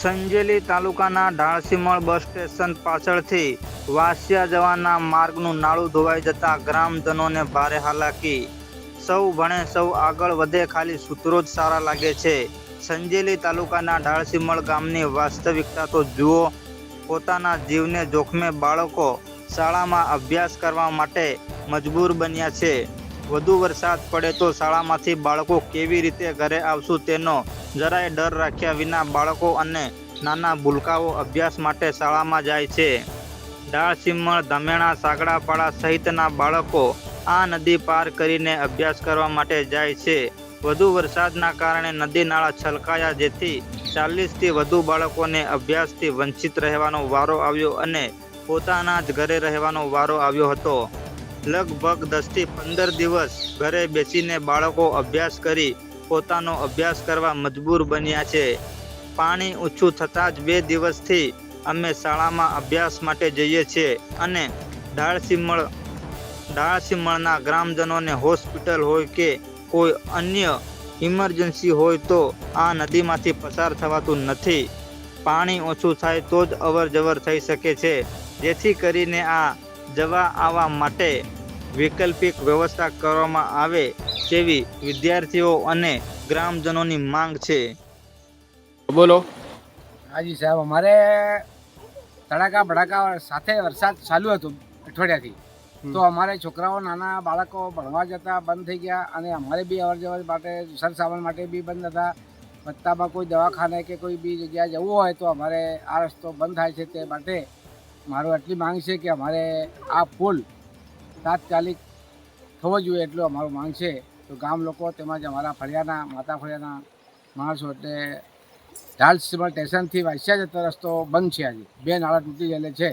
સંજેલી તાલુકાના ઢાળસીમળ bus station પાછળથી વાસિયા જવાના માર્ગનું નાળું ધોવાઈ જતા ગ્રામજનોને ભારે હાલાકી। સૌ ભણે સૌ આગળ વધે, ખાલી સૂત્રો જ સારા લાગે છે। સંજેલી તાલુકાના ઢાળસીમળ ગામની વાસ્તવિકતા તો જુઓ। પોતાના જીવને જોખમે બાળકો શાળામાં અભ્યાસ કરવા માટે મજબૂર બન્યા છે। વધુ વરસાદ પડે તો શાળામાંથી બાળકો કેવી રીતે ઘરે આવશું તેનો જરાય ડર રાખ્યા વિના બાળકો અને નાના ભૂલકાઓ અભ્યાસ માટે શાળામાં જાય છે। ઢાળસીમળ, ધમેણા, સાગડાપાડા સહિતના બાળકો આ નદી પાર કરીને અભ્યાસ કરવા માટે જાય છે। વધુ વરસાદના કારણે નદી નાળા છલકાયા, જેથી 40થી વધુ બાળકોને અભ્યાસથી વંચિત રહેવાનો વારો આવ્યો અને પોતાના જ ઘરે રહેવાનો વારો આવ્યો હતો। લગભગ 10થી 15 દિવસ ઘરે બેસીને બાળકો અભ્યાસ કરી પોતાનો અભ્યાસ કરવા મજબૂર બન્યા છે। પાણી ઓછું થતાં જ 2 દિવસથી અમે શાળામાં અભ્યાસ માટે જઈએ છીએ અને ઢાળસીમળના ગ્રામજનોને હોસ્પિટલ હોય કે કોઈ અન્ય ઇમરજન્સી હોય તો આ નદીમાંથી પસાર થવાતું નથી। પાણી ઓછું થાય તો જ અવર જવર થઈ શકે છે, જેથી કરીને આ જવા આવવા માટે વૈકલ્પિક વ્યવસ્થા કરવામાં આવે તેવી વિદ્યાર્થીઓ અને ગ્રામજનોની માંગ છે। બોલો। હાજી સાહેબ, અમારે તડાકા ભડાકા સાથે વરસાદ ચાલુ હતો અઠવાડિયાથી, તો અમારે છોકરાઓ નાના બાળકો ભણવા જતા બંધ થઈ ગયા અને અમારે બી અવર જવર માટે સરસામાન માટે બી બંધ હતા। પત્તામાં કોઈ દવાખાને કે કોઈ બી જગ્યાએ જવું હોય તો અમારે આ રસ્તો બંધ થાય છે। તે માટે મારું આટલી માંગ છે કે અમારે આ પુલ તાત્કાલિક થવો જોઈએ એટલું અમારું માંગ છે। તો ગામ લોકો તેમજ અમારા ફળિયાના માતા ફળિયાના માણસો એટલે ઢાળસીમળ સ્ટેશનથી વાસિયા જતો રસ્તો બંધ છે। આજે 2 નાળા તૂટી ગયેલા છે।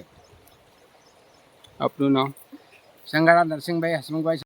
આપનું નામ? સંગાડા નરસિંહભાઈ હસમુખભાઈ।